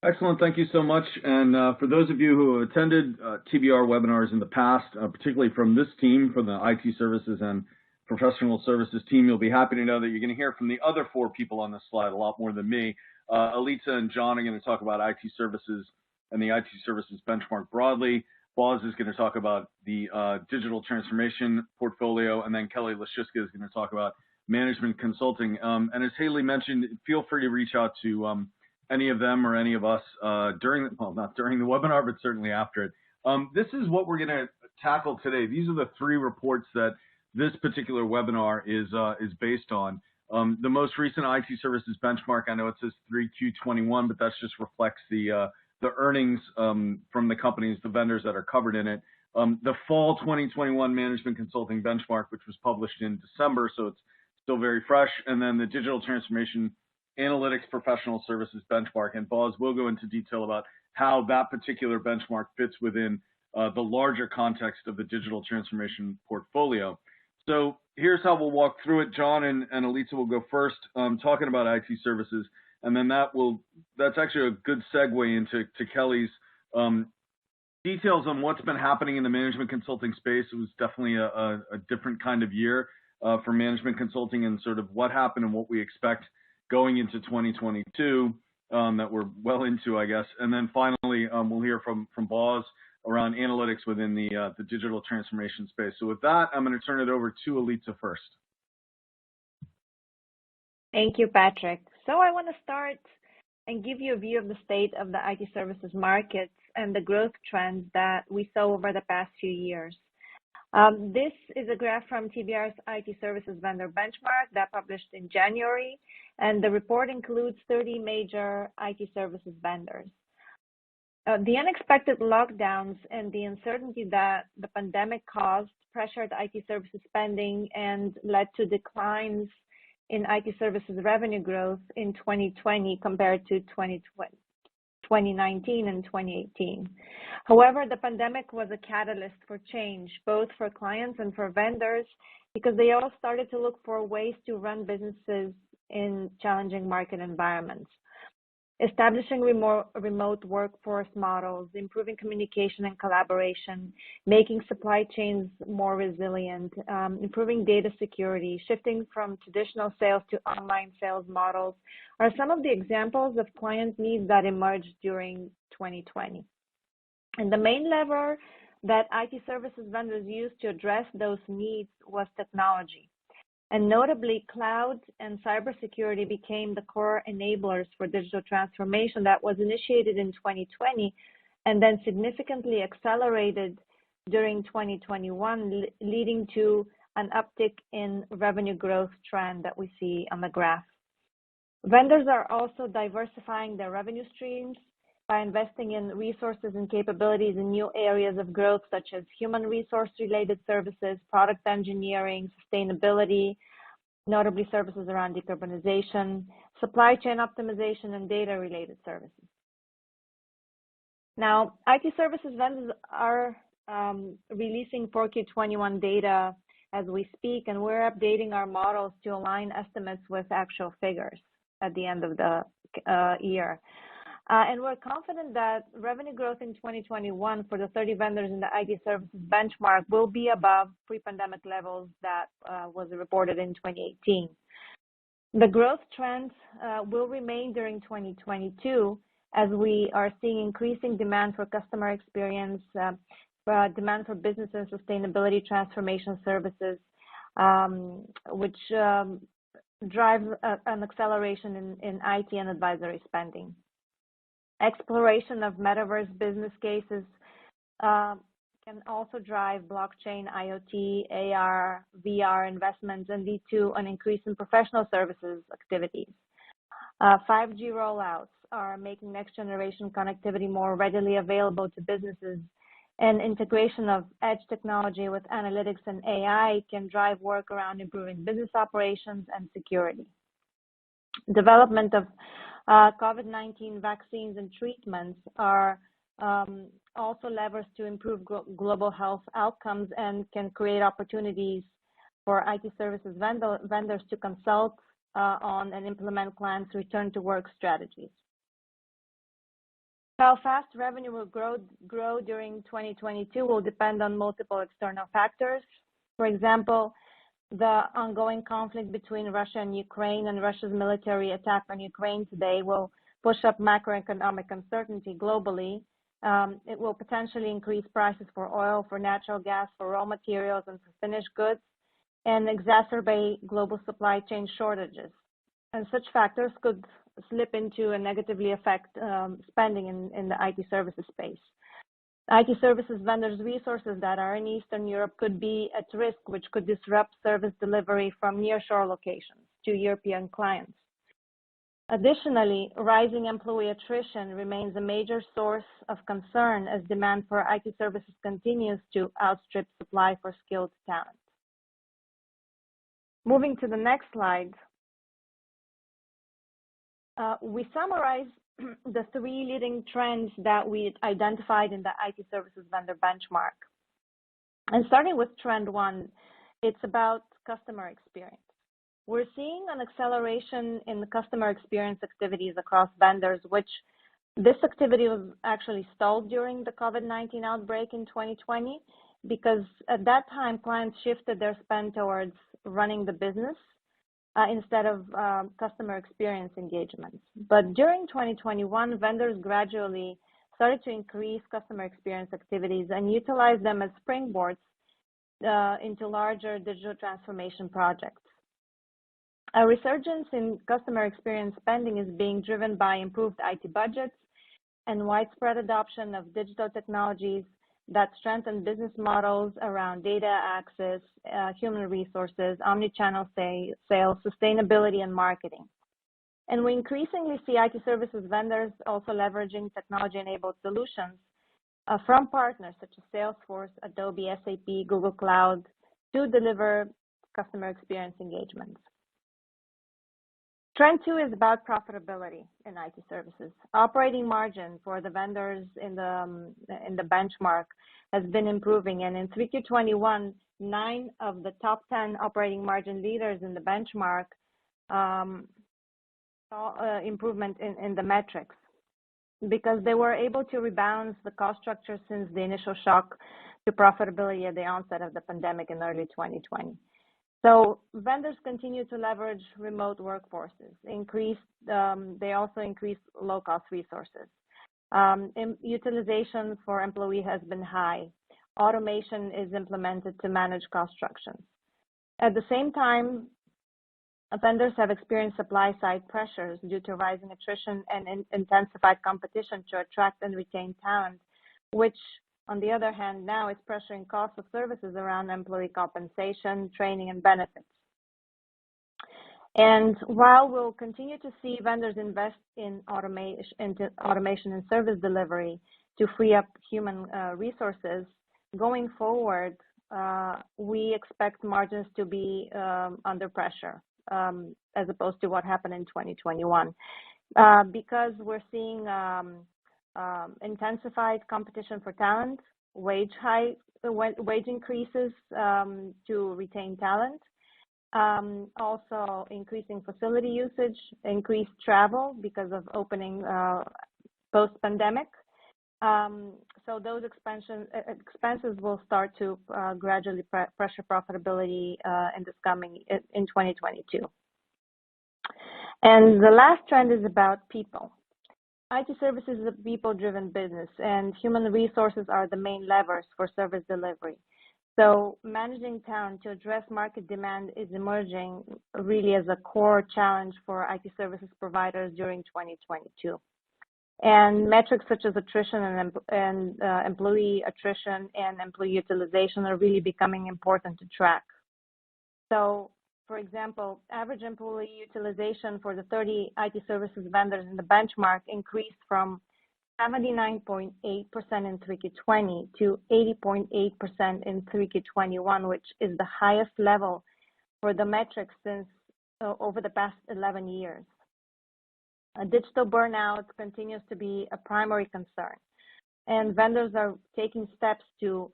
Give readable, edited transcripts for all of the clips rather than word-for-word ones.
Excellent. Thank you so much. And for those of you who have attended TBR webinars in the past, particularly from this team, from the IT services and professional services team, you'll be happy to know that you're going to hear from the other four people on this slide a lot more than me. Elitsa and John are going to talk about IT services and the IT services benchmark broadly. Boz is going to talk about the digital transformation portfolio, and then Kelly Lesiczka is going to talk about management consulting. And as Haley mentioned, feel free to reach out to any of them or any of us not during the webinar, but certainly after it. This is what we're going to tackle today. These are the three reports that this particular webinar is based on. The most recent IT services benchmark, I know it says 3Q21, but that just reflects the earnings from the companies, the vendors that are covered in it. The fall 2021 management consulting benchmark, which was published in December, so it's still very fresh, and then the digital transformation analytics professional services benchmark. And Boz will go into detail about how that particular benchmark fits within the larger context of the digital transformation portfolio. So here's how we'll walk through it. John and Elitsa will go first, talking about IT services, and then that's actually a good segue into Kelly's details on what's been happening in the management consulting space. It was definitely a different kind of year for management consulting, and sort of what happened and what we expect going into 2022 that we're well into, I guess. And then finally, we'll hear from Boz around analytics within the digital transformation space. So with that, I'm going to turn it over to Elitsa first. Thank you, Patrick. So I want to start and give you a view of the state of the IT services markets and the growth trends that we saw over the past few years. This is a graph from TBR's IT services vendor benchmark that published in January, and the report includes 30 major IT services vendors. The unexpected lockdowns and the uncertainty that the pandemic caused pressured IT services spending and led to declines in IT services revenue growth in 2020 compared to 2019 and 2018. However, the pandemic was a catalyst for change, both for clients and for vendors, because they all started to look for ways to run businesses in challenging market environments. Establishing remote workforce models, improving communication and collaboration, making supply chains more resilient, improving data security, shifting from traditional sales to online sales models are some of the examples of client needs that emerged during 2020. And the main lever that IT services vendors used to address those needs was technology. And notably, cloud and cybersecurity became the core enablers for digital transformation that was initiated in 2020 and then significantly accelerated during 2021, leading to an uptick in revenue growth trend that we see on the graph. Vendors are also diversifying their revenue streams by investing in resources and capabilities in new areas of growth, such as human resource-related services, product engineering, sustainability, notably services around decarbonization, supply chain optimization, and data-related services. Now, IT services vendors are releasing 4Q21 data as we speak, and we're updating our models to align estimates with actual figures at the end of the year. And we're confident that revenue growth in 2021 for the 30 vendors in the IT services benchmark will be above pre-pandemic levels that was reported in 2018. The growth trends will remain during 2022 as we are seeing increasing demand for customer experience, demand for business and sustainability transformation services, which drives an acceleration in IT and advisory spending. Exploration of metaverse business cases can also drive blockchain, IoT, AR, VR investments and lead to an increase in professional services activities. 5G rollouts are making next generation connectivity more readily available to businesses, and integration of edge technology with analytics and AI can drive work around improving business operations and security. Development of COVID-19 vaccines and treatments are also levers to improve global health outcomes and can create opportunities for IT services vendors to consult on and implement clients' return to work strategies. How fast revenue will grow during 2022 will depend on multiple external factors. For example, the ongoing conflict between Russia and Ukraine and Russia's military attack on Ukraine today will push up macroeconomic uncertainty globally. It will potentially increase prices for oil, for natural gas, for raw materials, and for finished goods, and exacerbate global supply chain shortages. And such factors could slip into and negatively affect spending in the IT services space. IT services vendors' resources that are in Eastern Europe could be at risk, which could disrupt service delivery from nearshore locations to European clients. Additionally, rising employee attrition remains a major source of concern as demand for IT services continues to outstrip supply for skilled talent. Moving to the next slide, we summarize the three leading trends that we identified in the IT services vendor benchmark. And starting with trend one, it's about customer experience. We're seeing an acceleration in the customer experience activities across vendors, which this activity was actually stalled during the COVID-19 outbreak in 2020, because at that time, clients shifted their spend towards running the business instead of customer experience engagements. But during 2021, vendors gradually started to increase customer experience activities and utilize them as springboards into larger digital transformation projects. A resurgence in customer experience spending is being driven by improved IT budgets and widespread adoption of digital technologies that strengthen business models around data access, human resources, omnichannel sales, sustainability, and marketing. And we increasingly see IT services vendors also leveraging technology-enabled solutions from partners such as Salesforce, Adobe, SAP, Google Cloud to deliver customer experience engagements. Trend two is about profitability in IT services. Operating margin for the vendors in the benchmark has been improving, and in 3Q21, 9 of the top 10 operating margin leaders in the benchmark saw improvement in the metrics because they were able to rebalance the cost structure since the initial shock to profitability at the onset of the pandemic in early 2020. So vendors continue to leverage remote workforces. They also increase low-cost resources. Utilization for employee has been high. Automation is implemented to manage cost structures. At the same time, vendors have experienced supply-side pressures due to rising attrition and intensified competition to attract and retain talent, which on the other hand, now it's pressuring costs of services around employee compensation, training, and benefits. And while we'll continue to see vendors invest in automation and service delivery to free up human resources, going forward, we expect margins to be under pressure as opposed to what happened in 2021 because we're seeing intensified competition for talent, wage increases to retain talent, also increasing facility usage, increased travel because of opening post-pandemic. So those expenses will start to gradually pressure profitability in 2022. And the last trend is about people. IT services is a people-driven business, and human resources are the main levers for service delivery. So managing talent to address market demand is emerging really as a core challenge for IT services providers during 2022. And metrics such as attrition and employee attrition and employee utilization are really becoming important to track. So, for example, average employee utilization for the 30 IT services vendors in the benchmark increased from 79.8% in 3Q20 to 80.8% in 3Q21, which is the highest level for the metric since over the past 11 years. Digital burnout continues to be a primary concern, and vendors are taking steps to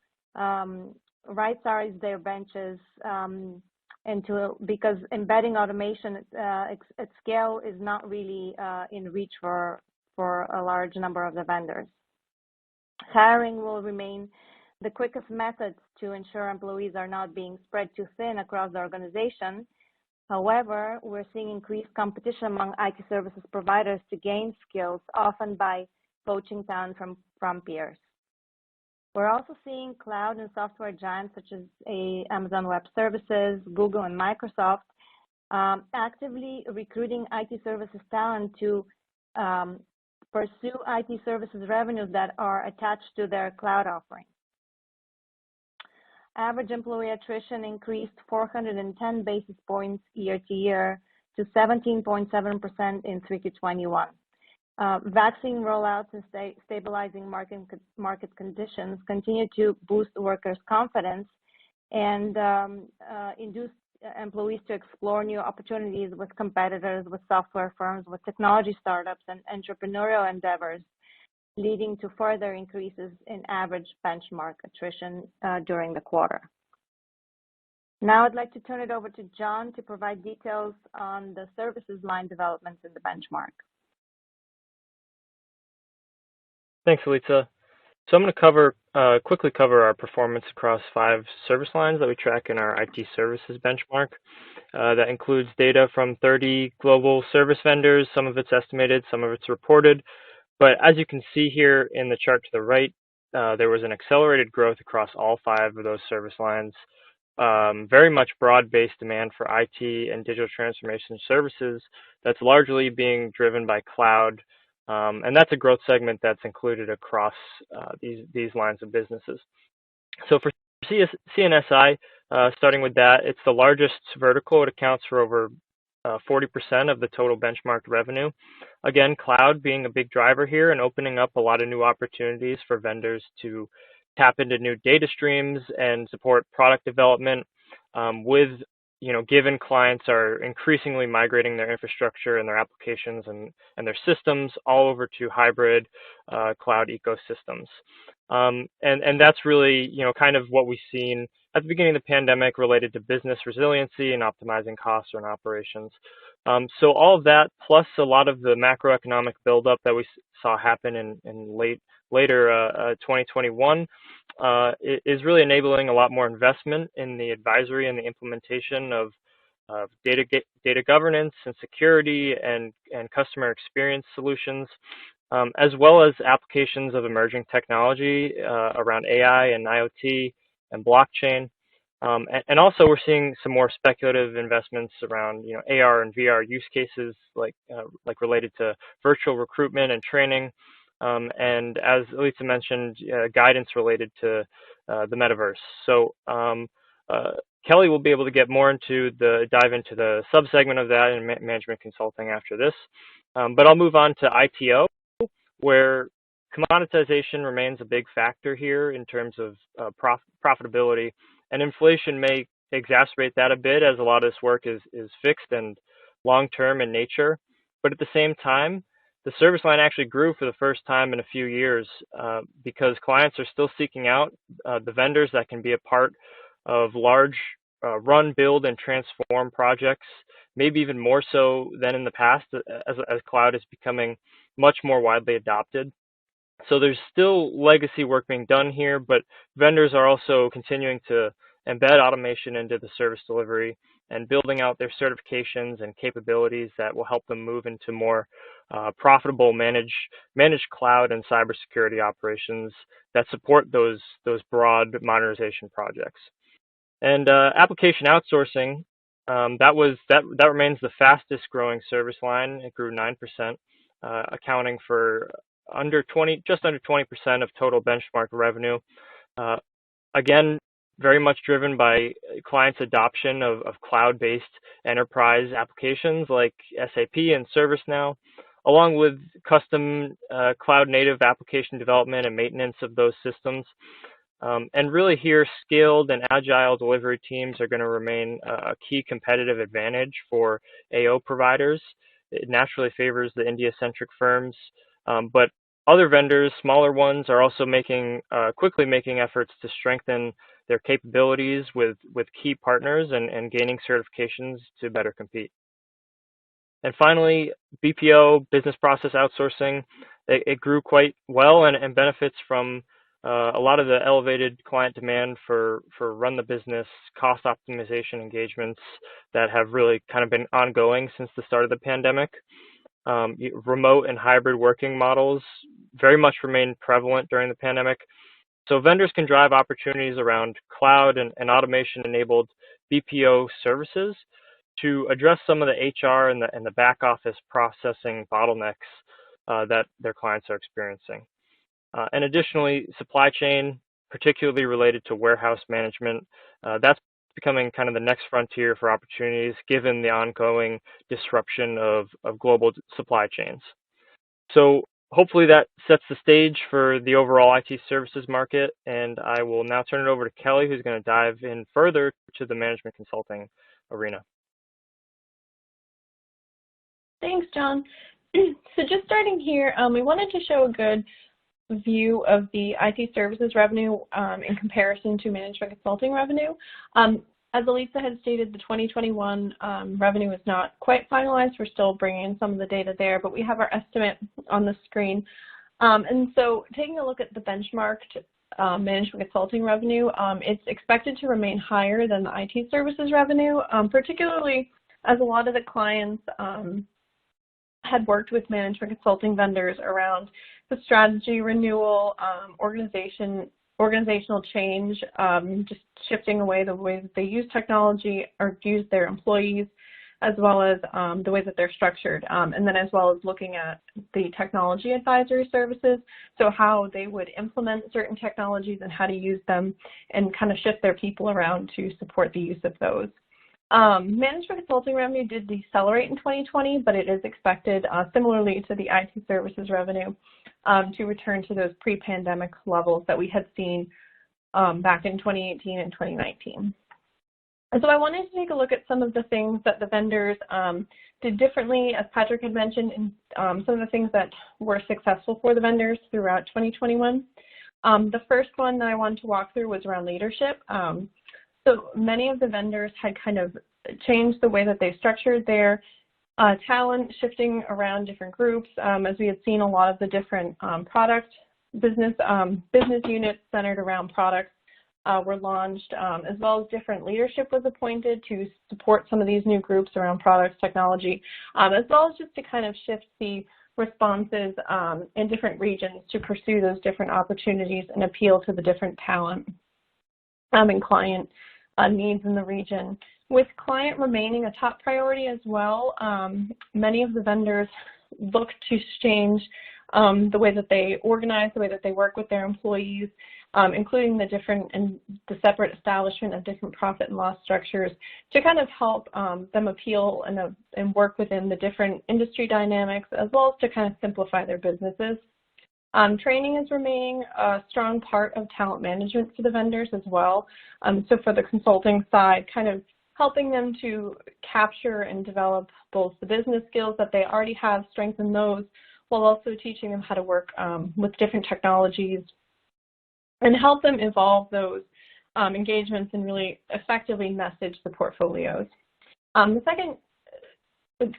right-size their benches because embedding automation at scale is not really in reach for for a large number of the vendors. Hiring will remain the quickest method to ensure employees are not being spread too thin across the organization. However, we're seeing increased competition among IT services providers to gain skills, often by poaching talent from peers. We're also seeing cloud and software giants such as Amazon Web Services, Google, and Microsoft actively recruiting IT services talent to pursue IT services revenues that are attached to their cloud offerings. Average employee attrition increased 410 basis points year to year to 17.7% in 3Q21. Vaccine rollouts and stabilizing market conditions continue to boost workers' confidence and induce employees to explore new opportunities with competitors, with software firms, with technology startups, and entrepreneurial endeavors, leading to further increases in average benchmark attrition during the quarter. Now I'd like to turn it over to John to provide details on the services line developments in the benchmark. Thanks, Elitsa. So I'm going to quickly cover our performance across 5 service lines that we track in our IT services benchmark. That includes data from 30 global service vendors. Some of it's estimated, some of it's reported. But as you can see here in the chart to the right, there was an accelerated growth across all 5 of those service lines. Very much broad-based demand for IT and digital transformation services that's largely being driven by cloud. And that's a growth segment that's included across these lines of businesses. So for CNSI, starting with that, it's the largest vertical. It accounts for over 40% of the total benchmarked revenue. Again, cloud being a big driver here and opening up a lot of new opportunities for vendors to tap into new data streams and support product development given clients are increasingly migrating their infrastructure and their applications and their systems all over to hybrid cloud ecosystems. And that's really, kind of what we've seen at the beginning of the pandemic related to business resiliency and optimizing costs and operations. So all of that, plus a lot of the macroeconomic buildup that we saw happen in later 2021, is really enabling a lot more investment in the advisory and the implementation of data governance and security and customer experience solutions, as well as applications of emerging technology around AI and IoT and blockchain. And also we're seeing some more speculative investments around AR and VR use cases like related to virtual recruitment and training. And as Elitsa mentioned, guidance related to the metaverse. So Kelly will be able to get more dive into the subsegment of that in management consulting after this. But I'll move on to ITO, where commoditization remains a big factor here in terms of profitability, and inflation may exacerbate that a bit as a lot of this work is fixed and long-term in nature. But at the same time, the service line actually grew for the first time in a few years because clients are still seeking out the vendors that can be a part of large run, build, and transform projects, maybe even more so than in the past as cloud is becoming much more widely adopted. So there's still legacy work being done here, but vendors are also continuing to embed automation into the service delivery and building out their certifications and capabilities that will help them move into more profitable managed cloud and cybersecurity operations that support those broad modernization projects. And application outsourcing, that remains the fastest growing service line. It grew 9%, accounting for just under 20% of total benchmark revenue. Again, very much driven by clients' adoption of cloud-based enterprise applications like SAP and ServiceNow, along with custom cloud-native application development and maintenance of those systems. And really here, scaled and agile delivery teams are going to remain a key competitive advantage for AO providers. It naturally favors the India-centric firms, but other vendors, smaller ones, are also quickly making efforts to strengthen their capabilities with key partners and gaining certifications to better compete. And finally, BPO, business process outsourcing, it grew quite well and benefits from a lot of the elevated client demand for run the business cost optimization engagements that have really kind of been ongoing since the start of the pandemic. Remote and hybrid working models very much remain prevalent during the pandemic. So vendors can drive opportunities around cloud and automation-enabled BPO services to address some of the HR and the back office processing bottlenecks that their clients are experiencing. And additionally, supply chain, particularly related to warehouse management, that's becoming kind of the next frontier for opportunities given the ongoing disruption of global supply chains. So hopefully that sets the stage for the overall IT services market, and I will now turn it over to Kelly, who's going to dive in further to the management consulting arena. Thanks, John. So just starting here, we wanted to show a good view of the IT services revenue in comparison to management consulting revenue. As Elitsa had stated, the 2021 revenue is not quite finalized. We're still bringing in some of the data there, but we have our estimate on the screen. And so taking a look at the benchmarked management consulting revenue, it's expected to remain higher than the IT services revenue, particularly as a lot of the clients had worked with management consulting vendors around the strategy renewal, organizational change, just shifting away the way that they use technology or use their employees, as well as the way that they're structured, and then as well as looking at the technology advisory services, so how they would implement certain technologies and how to use them and kind of shift their people around to support the use of those. Management consulting revenue did decelerate in 2020, but it is expected, similarly to the IT services revenue, to return to those pre-pandemic levels that we had seen back in 2018 and 2019. And so I wanted to take a look at some of the things that the vendors did differently, as Patrick had mentioned, and some of the things that were successful for the vendors throughout 2021. The first one that I wanted to walk through was around leadership. So many of the vendors had kind of changed the way that they structured their talent, shifting around different groups, as we had seen a lot of the different business units centered around products were launched, as well as different leadership was appointed to support some of these new groups around products, technology, as well as just to kind of shift the responses in different regions to pursue those different opportunities and appeal to the different talent and client needs in the region. With client remaining a top priority as well, many of the vendors look to change the way that they organize, the way that they work with their employees, including the separate establishment of different profit and loss structures to kind of help them appeal and work within the different industry dynamics, as well as to kind of simplify their businesses. Training is remaining a strong part of talent management for the vendors as well. So for the consulting side, kind of helping them to capture and develop both the business skills that they already have, strengthen those, while also teaching them how to work with different technologies and help them evolve those engagements and really effectively message the portfolios. The second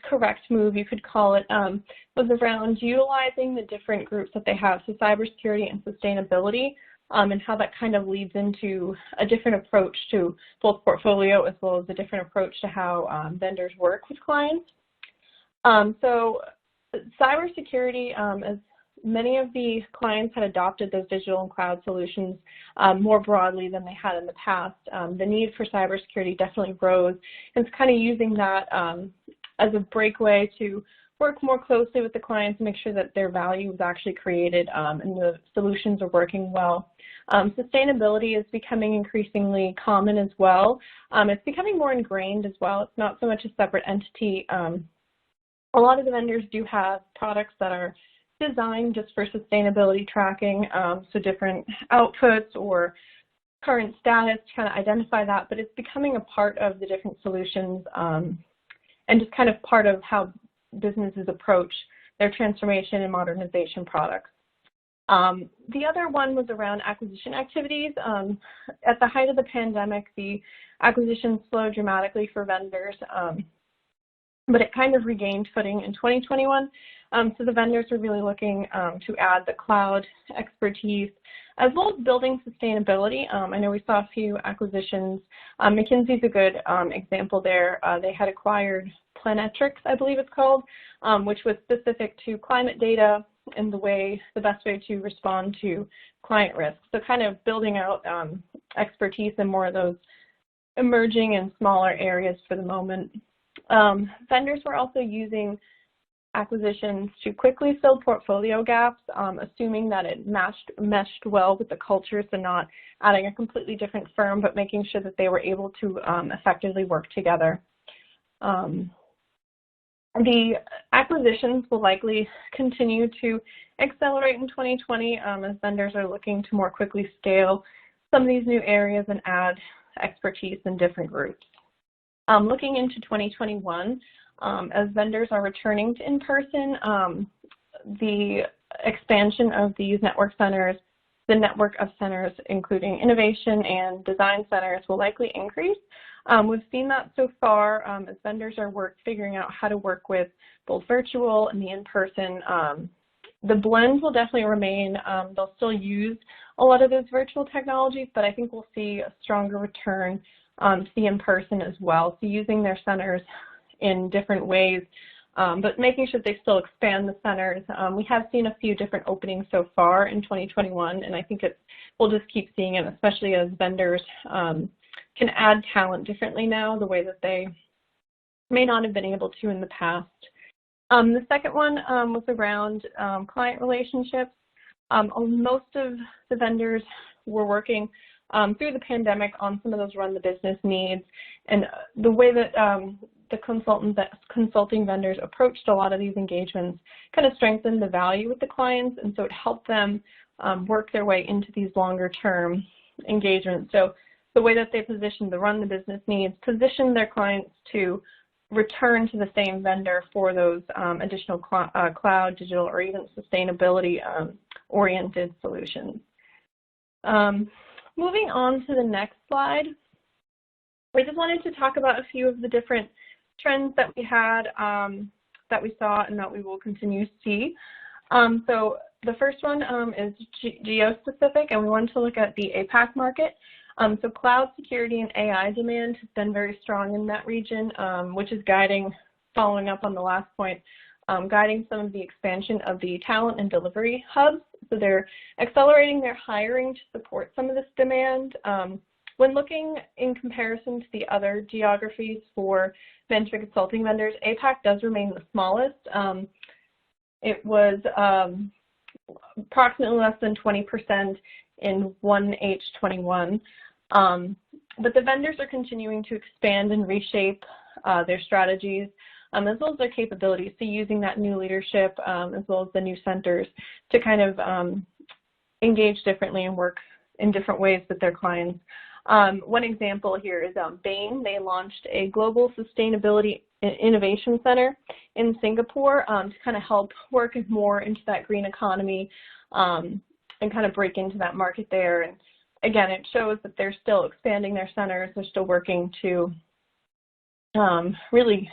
correct move, you could call it, was around utilizing the different groups that they have, so cybersecurity and sustainability, and how that kind of leads into a different approach to both portfolio as well as a different approach to how vendors work with clients. So cybersecurity, as many of the clients had adopted those digital and cloud solutions more broadly than they had in the past, the need for cybersecurity definitely rose. And it's kind of using that as a breakaway to work more closely with the clients and make sure that their value is actually created and the solutions are working well. Sustainability is becoming increasingly common as well. It's becoming more ingrained as well. It's not so much a separate entity. A lot of the vendors do have products that are designed just for sustainability tracking, so different outputs or current status to kind of identify that, but it's becoming a part of the different solutions and just kind of part of how businesses approach their transformation and modernization products. The other one was around acquisition activities. At the height of the pandemic, the acquisitions slowed dramatically for vendors. but it kind of regained footing in 2021. So the vendors are really looking to add the cloud expertise as well as building sustainability. I know we saw a few acquisitions. McKinsey's a good example there. They had acquired Planetrix, I believe it's called, which was specific to climate data and the best way to respond to client risks. So kind of building out expertise in more of those emerging and smaller areas for the moment. Vendors were also using acquisitions to quickly fill portfolio gaps, assuming that it meshed well with the culture, so not adding a completely different firm, but making sure that they were able to effectively work together. The acquisitions will likely continue to accelerate in 2020 as vendors are looking to more quickly scale some of these new areas and add expertise in different groups. Looking into 2021, as vendors are returning to in-person, the expansion of these network centers, the network of centers, including innovation and design centers, will likely increase. We've seen that so far as vendors are figuring out how to work with both virtual and the in-person. The blend will definitely remain. They'll still use a lot of those virtual technologies, but I think we'll see a stronger return to the in-person as well. So using their centers in different ways, but making sure they still expand the centers. We have seen a few different openings so far in 2021, and I think we'll just keep seeing it, especially as vendors can add talent differently now, the way that they may not have been able to in the past. The second one was around client relationships. Most of the vendors were working through the pandemic on some of those run the business needs, and the way that the consulting vendors approached a lot of these engagements kind of strengthened the value with the clients, and so it helped them work their way into these longer term engagements. So the way that they positioned the run the business needs positioned their clients to return to the same vendor for those additional cloud, digital, or even sustainability oriented solutions. Moving on to the next slide, we just wanted to talk about a few of the different trends that we had, that we saw, and that we will continue to see. So the first one is geo-specific, and we want to look at the APAC market. So cloud security and AI demand has been very strong in that region, which is following up on the last point, guiding some of the expansion of the talent and delivery hubs. So they're accelerating their hiring to support some of this demand. When looking in comparison to the other geographies for management consulting vendors, APAC does remain the smallest. It was approximately less than 20% in 1H21. But the vendors are continuing to expand and reshape their strategies as well as their capabilities. So using that new leadership as well as the new centers to kind of engage differently and work in different ways with their clients. One example here is Bain. They launched a global sustainability innovation center in Singapore to kind of help work more into that green economy and kind of break into that market there. And again, it shows that they're still expanding their centers. They're still working to really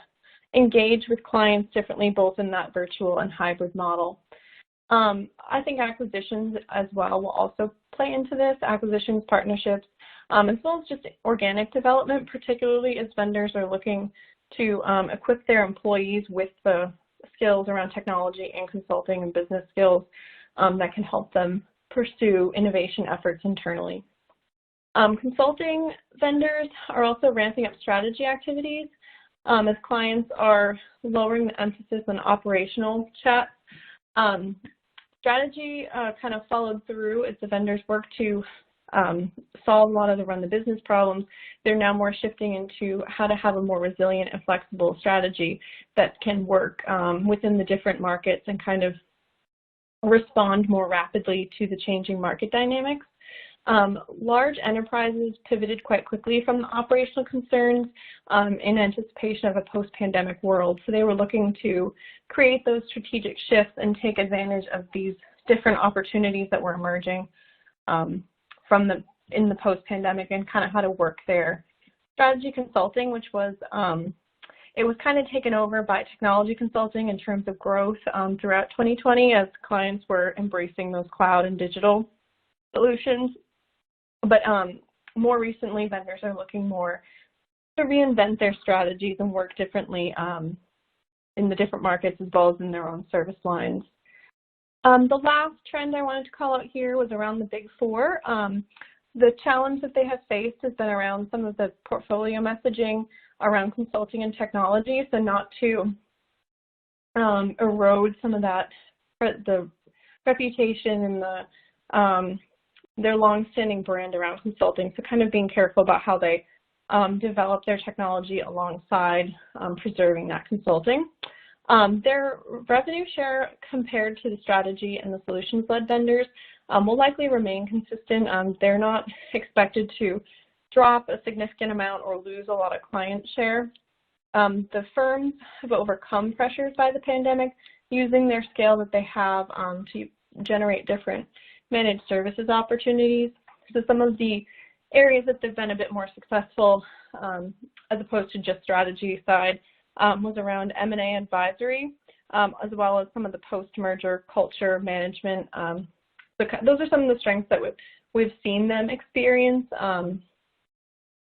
engage with clients differently, both in that virtual and hybrid model. I think acquisitions as well will also play into this, acquisitions, partnerships, as well as just organic development, particularly as vendors are looking to equip their employees with the skills around technology and consulting and business skills that can help them pursue innovation efforts internally. Consulting vendors are also ramping up strategy activities as clients are lowering the emphasis on operational chats. Strategy kind of followed through as the vendors work to solve a lot of the run the business problems. They're now more shifting into how to have a more resilient and flexible strategy that can work within the different markets and kind of respond more rapidly to the changing market dynamics. Large enterprises pivoted quite quickly from the operational concerns in anticipation of a post-pandemic world. So they were looking to create those strategic shifts and take advantage of these different opportunities that were emerging in the post-pandemic and kind of how to work there. Strategy consulting, which was it was kind of taken over by technology consulting in terms of growth throughout 2020 as clients were embracing those cloud and digital solutions. But more recently, vendors are looking more to reinvent their strategies and work differently in the different markets as well as in their own service lines. The last trend I wanted to call out here was around the Big Four. The challenge that they have faced has been around some of the portfolio messaging around consulting and technology, so not to erode some of that, the reputation and the their long-standing brand around consulting, so kind of being careful about how they develop their technology alongside preserving that consulting. Their revenue share compared to the strategy and the solutions-led vendors will likely remain consistent. They're not expected to drop a significant amount or lose a lot of client share. The firms have overcome pressures by the pandemic using their scale that they have to generate different managed services opportunities. So some of the areas that they've been a bit more successful as opposed to just strategy side was around M&A advisory, as well as some of the post-merger culture management. So those are some of the strengths that we've seen them experience,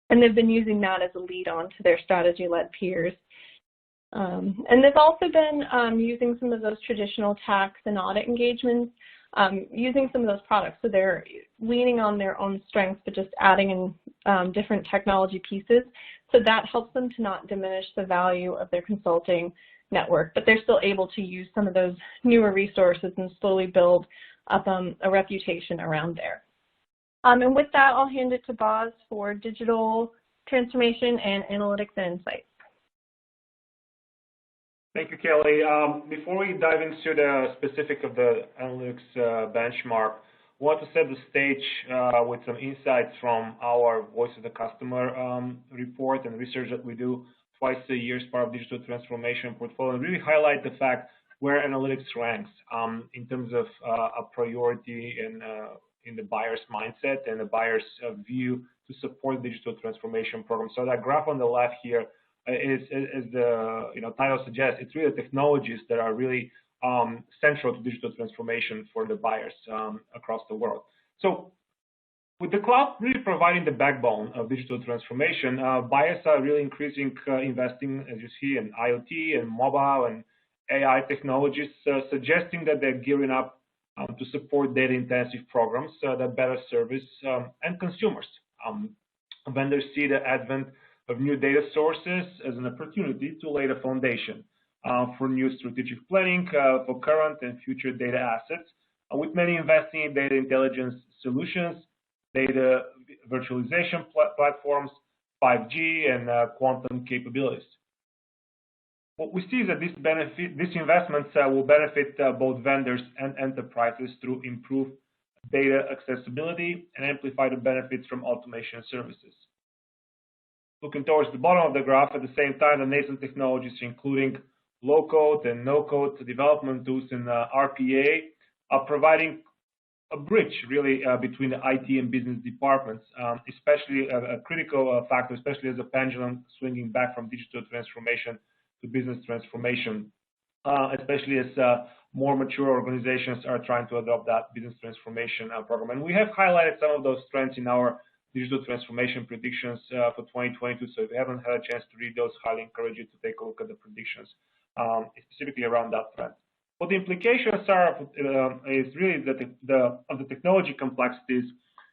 and they've been using that as a lead on to their strategy-led peers. And they've also been using some of those traditional tax and audit engagements, using some of those products. So they're leaning on their own strengths, but just adding in different technology pieces. So that helps them to not diminish the value of their consulting network, but they're still able to use some of those newer resources and slowly build up a reputation around there. And with that, I'll hand it to Boz for digital transformation and analytics and insights. Thank you, Kelly. Before we dive into the specific of the analytics benchmark, I want to set the stage with some insights from our Voice of the Customer report and research that we do twice a year as part of digital transformation portfolio, and really highlight the fact where analytics ranks in terms of a priority in the buyer's mindset and the buyer's view to support digital transformation program. So that graph on the left here is the title suggests, it's really technologies that are really central to digital transformation for the buyers across the world. So with the cloud really providing the backbone of digital transformation, buyers are really increasing investing, as you see, in IoT and mobile and AI technologies, suggesting that they're gearing up to support data-intensive programs that better service end consumers. Vendors see the advent of new data sources as an opportunity to lay the foundation for new strategic planning for current and future data assets, with many investing in data intelligence solutions, data virtualization platforms, 5G, and quantum capabilities. What we see is that these investments will benefit both vendors and enterprises through improved data accessibility and amplify the benefits from automation services. Looking towards the bottom of the graph, at the same time, the nascent technologies, including low-code and no-code development tools and RPA, are providing a bridge, really, between the IT and business departments, especially a critical factor, especially as a pendulum swinging back from digital transformation to business transformation, especially as more mature organizations are trying to adopt that business transformation program. And we have highlighted some of those trends in our digital transformation predictions for 2022. So if you haven't had a chance to read those, highly encourage you to take a look at the predictions, specifically around that trend. What the implications are is really that the technology complexities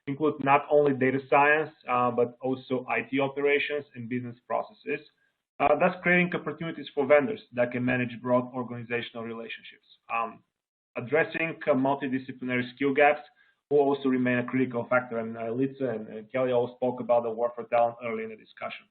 include not only data science, but also IT operations and business processes, thus creating opportunities for vendors that can manage broad organizational relationships. Addressing multidisciplinary skill gaps will also remain a critical factor, and Elitsa and Kelly all spoke about the war for talent early in the discussion.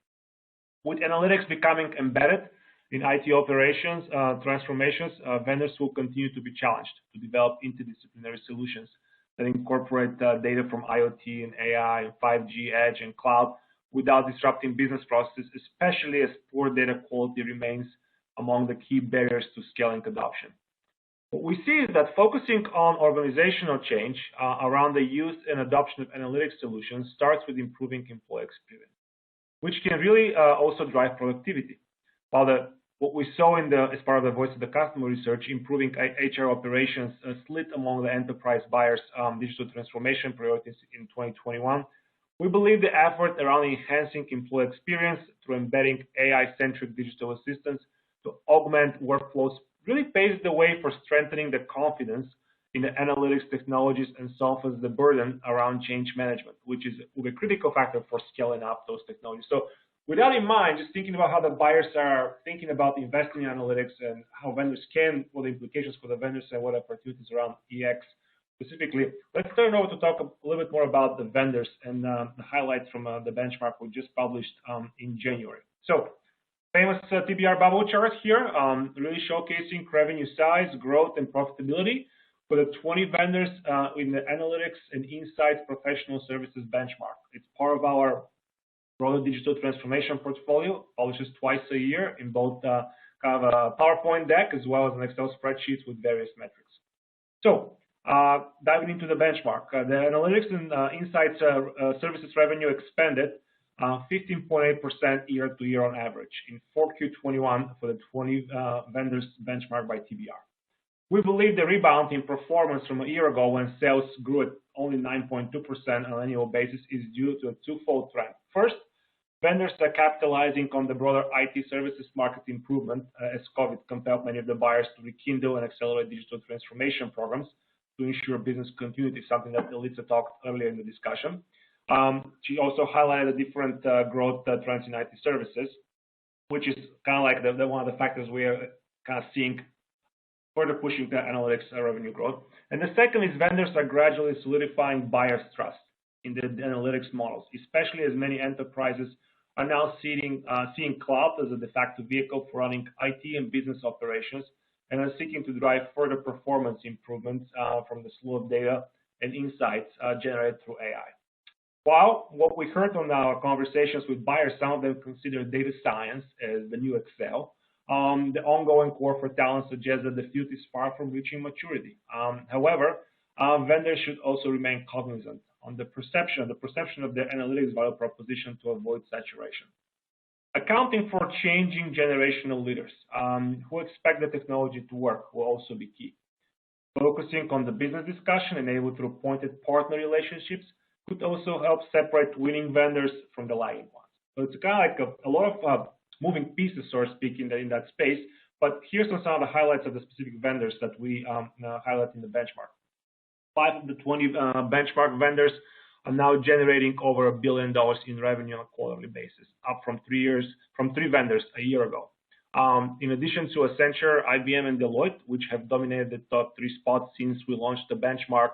With analytics becoming embedded in IT operations transformations, vendors will continue to be challenged to develop interdisciplinary solutions that incorporate data from IoT and AI and 5G, edge, and cloud without disrupting business processes, especially as poor data quality remains among the key barriers to scaling adoption. What we see is that focusing on organizational change around the use and adoption of analytics solutions starts with improving employee experience, which can really also drive productivity. what we saw as part of the voice of the customer research, improving HR operations split among the enterprise buyers' digital transformation priorities in 2021. We believe the effort around enhancing employee experience through embedding AI-centric digital assistants to augment workflows really paves the way for strengthening the confidence in the analytics technologies and softens the burden around change management, which is a critical factor for scaling up those technologies. So with that in mind, just thinking about how the buyers are thinking about investing in analytics and how vendors can, what the implications for the vendors and what opportunities around EX specifically, let's turn over to talk a little bit more about the vendors and the highlights from the benchmark we just published in January. So famous TBR bubble chart here, really showcasing revenue size, growth, and profitability for the 20 vendors in the analytics and insights professional services benchmark. It's part of our broader digital transformation portfolio, publishes twice a year in both kind of a PowerPoint deck as well as an Excel spreadsheet with various metrics. So diving into the benchmark, the analytics and insights services revenue expanded 15.8% year to year on average in 4Q21 for the 20 vendors benchmarked by TBR. We believe the rebound in performance from a year ago when sales grew at only 9.2% on an annual basis is due to a twofold trend. First, vendors are capitalizing on the broader IT services market improvement as COVID compelled many of the buyers to rekindle and accelerate digital transformation programs to ensure business continuity, something that Elitsa talked earlier in the discussion. She also highlighted the different growth trends in IT services, which is kind of like the one of the factors we are kind of seeing further pushing the analytics revenue growth. And the second is vendors are gradually solidifying buyers' trust in the analytics models, especially as many enterprises are now seeing cloud as a de facto vehicle for running IT and business operations and are seeking to drive further performance improvements from the slew of data and insights generated through AI. While what we heard on our conversations with buyers, some of them consider data science as the new Excel. The ongoing war for talent suggests that the field is far from reaching maturity. However, vendors should also remain cognizant on the perception of their analytics value proposition to avoid saturation. Accounting for changing generational leaders who expect the technology to work will also be key. Focusing on the business discussion enabled through pointed partner relationships could also help separate winning vendors from the lagging ones. So it's kind of like a lot of moving pieces, so to speak, in that space. But here's some of the highlights of the specific vendors that we highlight in the benchmark. 5 of the 20 benchmark vendors are now generating over $1 billion in revenue on a quarterly basis, up from 3 vendors a year ago. In addition to Accenture, IBM, and Deloitte, which have dominated the top 3 spots since we launched the benchmark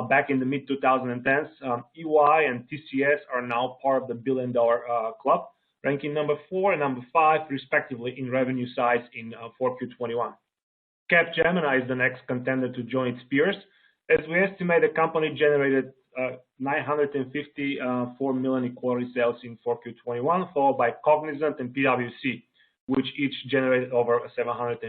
back in the mid-2010s, EY and TCS are now part of the billion-dollar club, ranking number 4 and number 5, respectively, in revenue size in 4Q21. Capgemini is the next contender to join its peers, as we estimate the company generated $954 million in quarterly sales in 4Q21, followed by Cognizant and PwC, which each generated over $750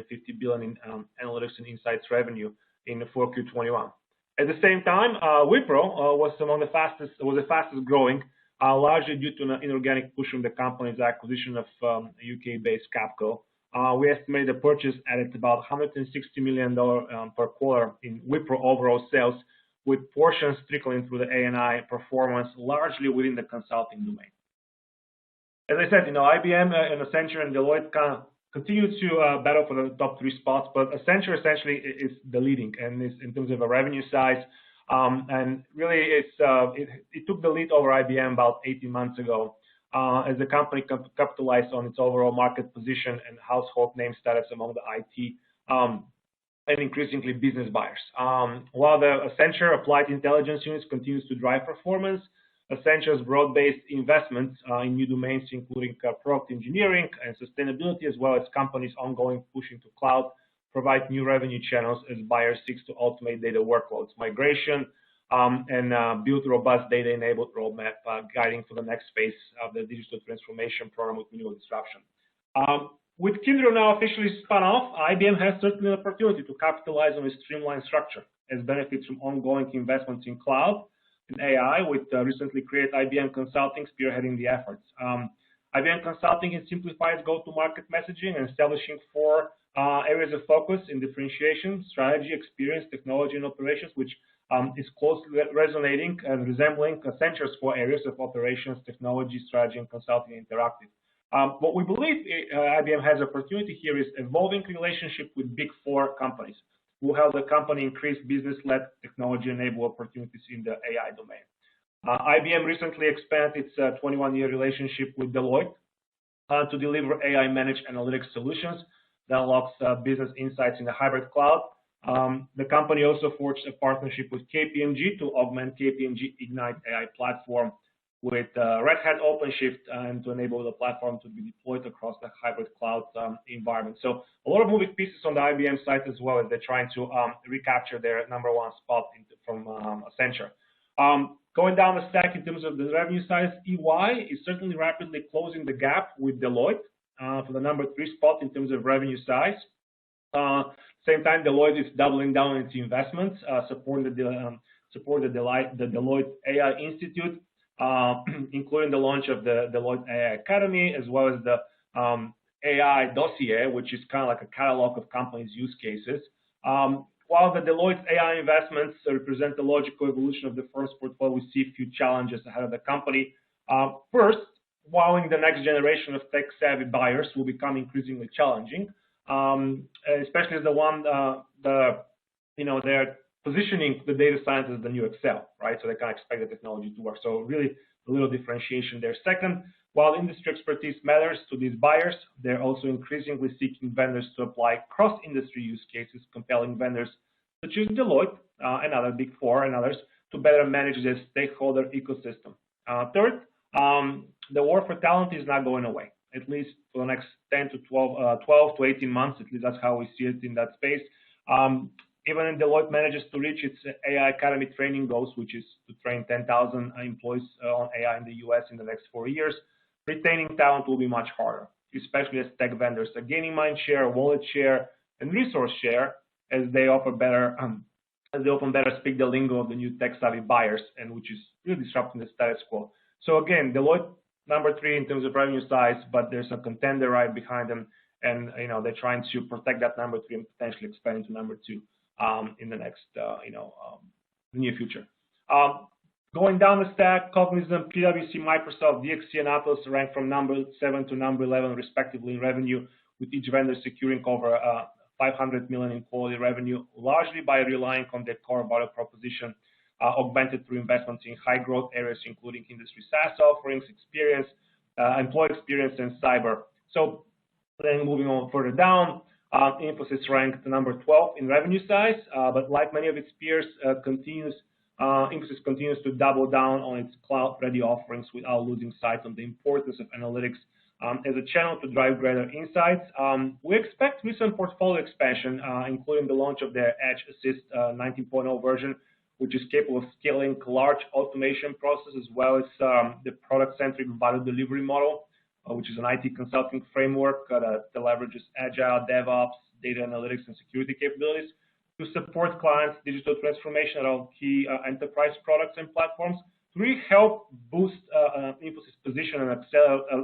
billion in analytics and insights revenue in 4Q21. At the same time, Wipro was the fastest growing, largely due to an inorganic push from the company's acquisition of UK-based Capco. We estimate the purchase added about $160 million per quarter in Wipro overall sales, with portions trickling through the A&I performance largely within the consulting domain. As I said, IBM and Accenture and Deloitte kind of continue to battle for the top 3 spots, but Accenture essentially is the leading, and is in terms of a revenue size. And really, it took the lead over IBM about 18 months ago, as the company capitalized on its overall market position and household name status among the IT and increasingly business buyers. While the Accenture Applied Intelligence units continues to drive performance, Accenture's broad-based investments in new domains, including product engineering and sustainability, as well as companies' ongoing push into cloud, provide new revenue channels as buyers seek to automate data workloads, migration, and build robust data-enabled roadmap guiding for the next phase of the digital transformation program with minimal disruption. With Kyndryl now officially spun off, IBM has certainly an opportunity to capitalize on a streamlined structure as benefits from ongoing investments in cloud and AI, with recently created IBM Consulting spearheading the efforts. IBM Consulting simplifies go-to-market messaging and establishing 4 areas of focus in differentiation, strategy, experience, technology, and operations, which is closely resonating and resembling Accenture's 4 areas of operations, technology, strategy, and consulting interactive. What we believe IBM has opportunity here is evolving relationship with big 4 companies who help the company increase business-led technology-enabled opportunities in the AI domain. IBM recently expanded its 21-year relationship with Deloitte to deliver AI-managed analytics solutions that unlocks business insights in the hybrid cloud. The company also forged a partnership with KPMG to augment KPMG Ignite AI platform with Red Hat OpenShift and to enable the platform to be deployed across the hybrid cloud environment. So a lot of moving pieces on the IBM side as well as they're trying to recapture their #1 spot from Accenture. Going down the stack in terms of the revenue size, EY is certainly rapidly closing the gap with Deloitte for the #3 spot in terms of revenue size. Same time, Deloitte is doubling down on its investments, supporting the Deloitte AI Institute, including the launch of the Deloitte AI Academy, as well as the AI dossier, which is kind of like a catalog of companies' use cases. While the Deloitte AI investments represent the logical evolution of the firm's portfolio, we see a few challenges ahead of the company. First, wowing the next generation of tech-savvy buyers will become increasingly challenging, especially as they're positioning the data science as the new Excel, right? So they can't expect the technology to work. So really a little differentiation there. Second, while industry expertise matters to these buyers, they're also increasingly seeking vendors to apply cross-industry use cases, compelling vendors such as Deloitte and other Big Four and others to better manage their stakeholder ecosystem. Third, the war for talent is not going away, at least for the next 12 to 18 months. At least that's how we see it in that space. Even when Deloitte manages to reach its AI Academy training goals, which is to train 10,000 employees on AI in the US in the next 4 years, retaining talent will be much harder, especially as tech vendors are gaining mind share, wallet share, and resource share as they often better speak the lingo of the new tech-savvy buyers, and which is really disrupting the status quo. So again, Deloitte #3 in terms of revenue size, but there's a contender right behind them, and they're trying to protect that #3 and potentially expand to #2 in the next near future. Going down the stack, Cognizant, PwC, Microsoft, DXC, and Atlas rank from #7 to #11 respectively in revenue, with each vendor securing over $500 million in quality revenue, largely by relying on their core value proposition, augmented through investments in high growth areas, including industry SaaS offerings, experience, employee experience, and cyber. So then moving on further down, Infosys ranked #12 in revenue size, but like many of its peers, Infosys continues to double down on its cloud-ready offerings without losing sight of the importance of analytics as a channel to drive greater insights. We expect recent portfolio expansion, including the launch of their Edge Assist 19.0 version, which is capable of scaling large automation processes, as well as the product-centric value delivery model, which is an IT consulting framework that leverages agile, DevOps, data analytics, and security capabilities to support clients' digital transformation around key enterprise products and platforms to really help boost Infosys' position and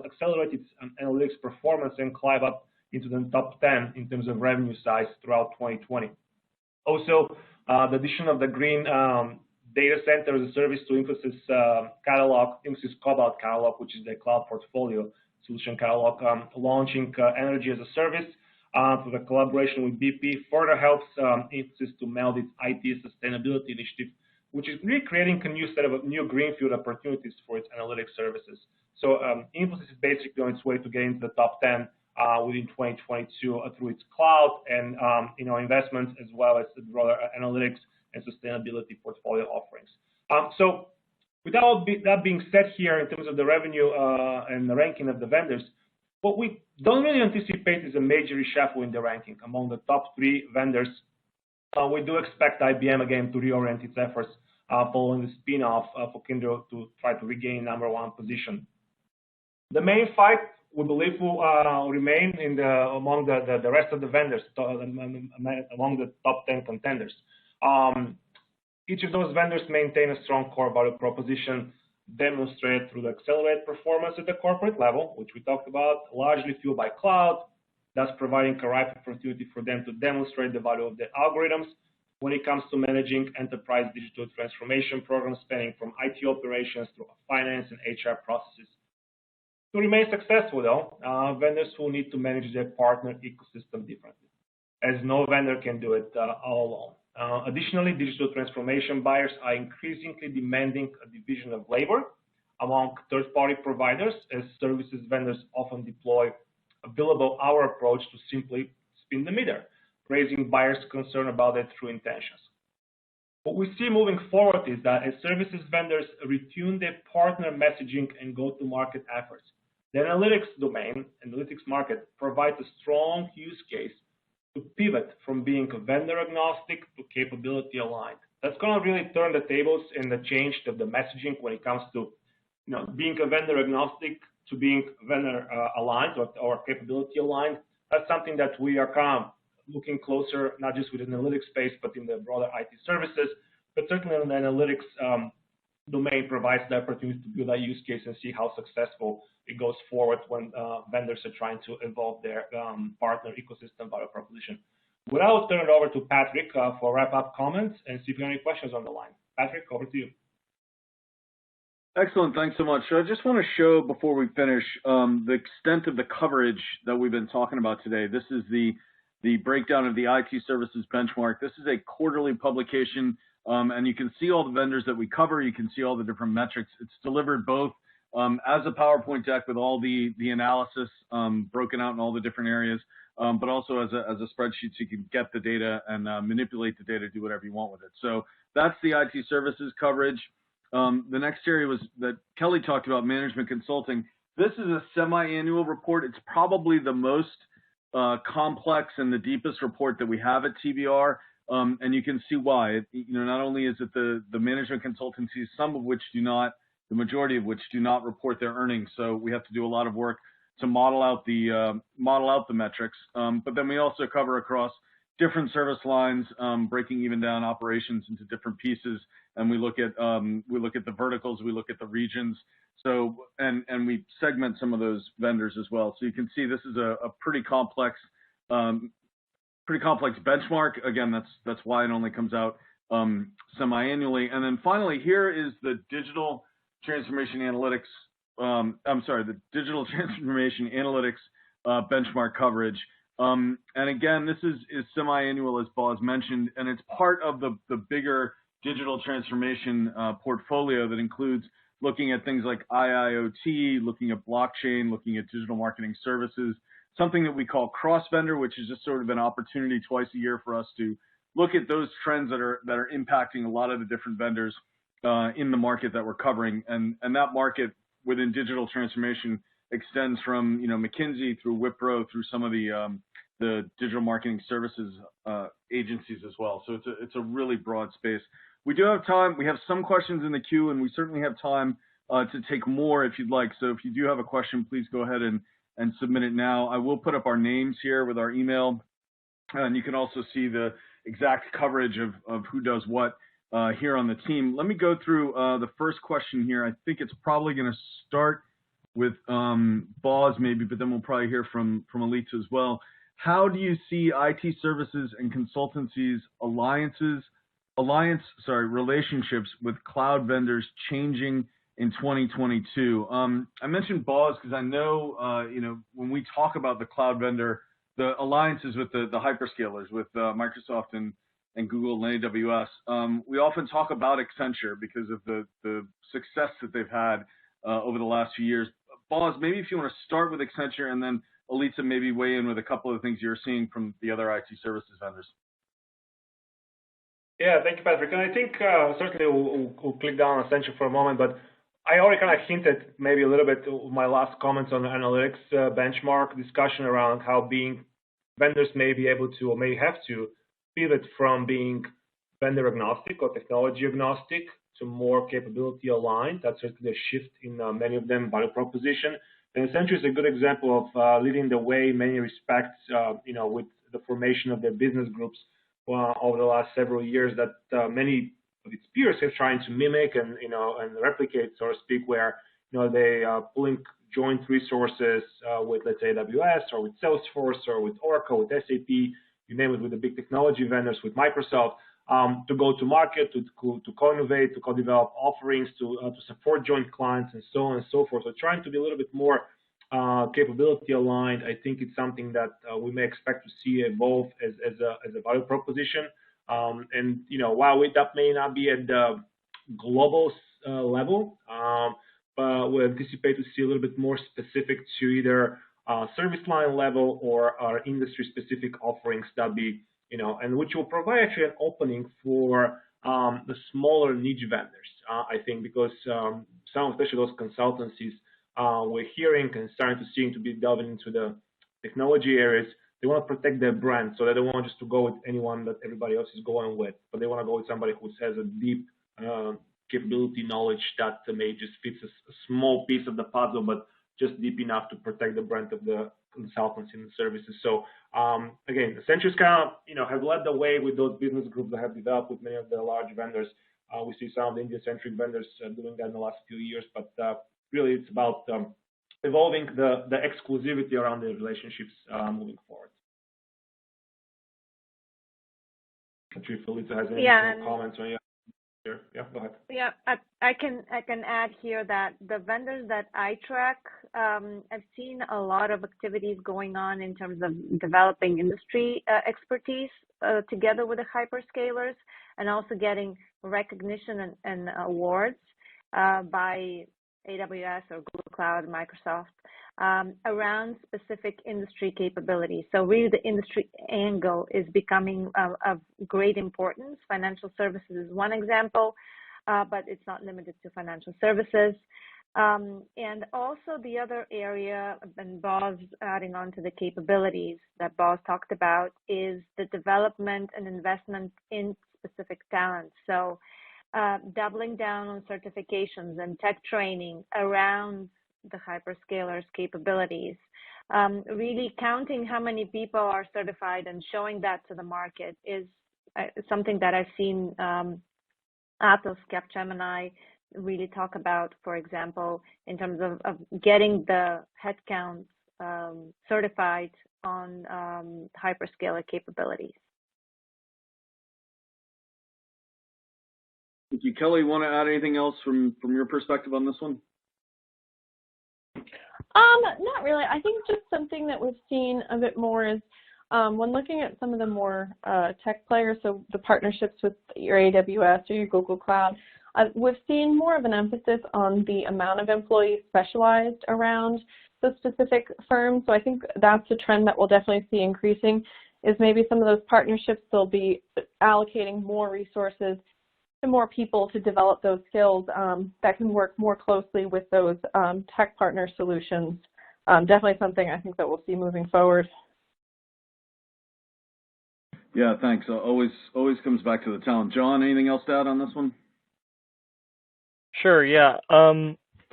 accelerate its analytics performance and climb up into the top 10 in terms of revenue size throughout 2020. Also, the addition of the green data center as a service to Infosys catalog, Infosys Cobalt catalog, which is their cloud portfolio solution catalog, launching energy as a service for the collaboration with BP, further helps Infosys to meld its IT sustainability initiative, which is really creating a new set of new greenfield opportunities for its analytics services. So Infosys is basically on its way to getting to the top 10 within 2022 through its cloud and investments, as well as the broader analytics and sustainability portfolio offerings. So with all that being said here in terms of the revenue and the ranking of the vendors, what we don't really anticipate is a major reshuffle in the ranking among the top 3 vendors. We do expect IBM again to reorient its efforts following the spin-off for Kyndryl to try to regain #1 position. The main fight, we believe, will remain among the rest of the vendors, among the top 10 contenders. Each of those vendors maintain a strong core value proposition, demonstrated through the accelerated performance at the corporate level, which we talked about, largely fueled by cloud, thus providing a ripe opportunity for them to demonstrate the value of the algorithms when it comes to managing enterprise digital transformation programs spanning from IT operations through finance and HR processes. To remain successful, though, vendors will need to manage their partner ecosystem differently, as no vendor can do it all alone. Additionally, digital transformation buyers are increasingly demanding a division of labor among third-party providers, as services vendors often deploy a billable hour approach to simply spin the meter, raising buyers' concern about their true intentions. What we see moving forward is that as services vendors retune their partner messaging and go-to-market efforts, the analytics domain, analytics market, provides a strong use case to pivot from being vendor agnostic to capability aligned. That's going to really turn the tables and the change of the messaging when it comes to being a vendor agnostic to being vendor aligned or capability aligned. That's something that we are kind of looking closer, not just within the analytics space, but in the broader IT services. But certainly in the analytics domain provides the opportunity to build that use case and see how successful it goes forward when vendors are trying to evolve their partner ecosystem value proposition. But I will turn it over to Patrick for wrap-up comments and see if you have any questions on the line. Patrick, over to you. Excellent. Thanks so much. So I just want to show before we finish the extent of the coverage that we've been talking about today. This is the breakdown of the IT services benchmark. This is a quarterly publication, and you can see all the vendors that we cover. You can see all the different metrics. It's delivered both as a PowerPoint deck with all the analysis broken out in all the different areas, but also as a spreadsheet so you can get the data and manipulate the data, do whatever you want with it. So that's the IT services coverage. The next area was that Kelly talked about management consulting. This is a semi-annual report. It's probably the most complex and the deepest report that we have at TBR, and you can see why. Not only is it the management consultancies, some of which do not, the majority of which do not report their earnings, so we have to do a lot of work to model out the metrics. But then we also cover across different service lines, breaking even down operations into different pieces, and we look at the verticals, we look at the regions. So and we segment some of those vendors as well. So you can see this is a pretty complex benchmark. Again, that's why it only comes out semi-annually. And then finally, here is the digital transformation analytics. The digital transformation analytics benchmark coverage. And again, this is semi-annual, as Boz mentioned, and it's part of the bigger digital transformation portfolio that includes looking at things like IIoT, looking at blockchain, looking at digital marketing services, something that we call cross-vendor, which is just sort of an opportunity twice a year for us to look at those trends that are impacting a lot of the different vendors in the market that we're covering. And that market within digital transformation extends from McKinsey through Wipro through some of the digital marketing services agencies as well. So it's a really broad space. We do have time. We have some questions in the queue, and we certainly have time to take more if you'd like. So if you do have a question, please go ahead and submit it now. I will put up our names here with our email, and you can also see the exact coverage of who does what here on the team. Let me go through the first question here. I think it's probably going to start with Boz maybe, but then we'll probably hear from Elitsa as well. How do you see IT services and consultancies relationships with cloud vendors changing in 2022? I mentioned Boz because I know, when we talk about the cloud vendor, the alliances with the hyperscalers, with Microsoft and Google and AWS, we often talk about Accenture because of the success that they've had over the last few years. Boz, maybe if you want to start with Accenture and then Elitsa maybe weigh in with a couple of things you're seeing from the other IT services vendors. Yeah, thank you, Patrick. And I think certainly we'll click down on Accenture for a moment, but I already kind of hinted maybe a little bit to my last comments on the analytics benchmark discussion around how vendors may be able to or may have to pivot from being vendor agnostic or technology agnostic to more capability aligned. That's certainly a shift in many of them value proposition. And Accenture is a good example of leading the way in many respects, with the formation of their business groups over the last several years that many its peers are trying to mimic and and replicate, so to speak, where they link joint resources with, let's say, AWS or with Salesforce or with Oracle, with SAP, you name it, with the big technology vendors, with Microsoft, to go to market, to co-innovate, to co-develop offerings, to support joint clients, and so on and so forth. So trying to be a little bit more capability aligned, I think it's something that we may expect to see evolve as a value proposition. And while that may not be at the global level, but we anticipate to see a little bit more specific to either service line level or our industry specific offerings that be, and which will provide actually an opening for the smaller niche vendors, I think, because some, especially those consultancies we're hearing and starting to seem to be delving into the technology areas, they want to protect their brand, so they don't want just to go with anyone that everybody else is going with, but they want to go with somebody who has a deep capability knowledge that may just fits a small piece of the puzzle, but just deep enough to protect the brand of the consultants and the services. So again, Accenture's kind of have led the way with those business groups that have developed with many of the large vendors. We see some of the India-centric vendors doing that in the last few years, but really it's about evolving the exclusivity around the relationships moving forward. I'm not sure if Elitsa has any more comments on you. Yeah, go ahead. Yeah, I can add here that the vendors that I track, I've seen a lot of activities going on in terms of developing industry expertise together with the hyperscalers, and also getting recognition and awards by AWS or Google Cloud, Microsoft, around specific industry capabilities. So really the industry angle is becoming of great importance. Financial services is one example, but it's not limited to financial services. And also the other area, and Boz adding on to the capabilities that Boz talked about, is the development and investment in specific talent. So doubling down on certifications and tech training around the hyperscalers' capabilities, really counting how many people are certified and showing that to the market is something that I've seen Atos, Capgemini really talk about, for example, in terms of getting the headcount certified on hyperscaler capabilities. Thank you. Kelly, want to add anything else from your perspective on this one? Not really. I think just something that we've seen a bit more is when looking at some of the more tech players, so the partnerships with your AWS or your Google Cloud, we've seen more of an emphasis on the amount of employees specialized around the specific firms. So I think that's a trend that we'll definitely see increasing, is maybe some of those partnerships, they'll be allocating more resources to more people to develop those skills that can work more closely with those tech partner solutions. Definitely something I think that we'll see moving forward. Yeah, thanks. Always comes back to the talent. John, anything else to add on this one? Sure. Yeah.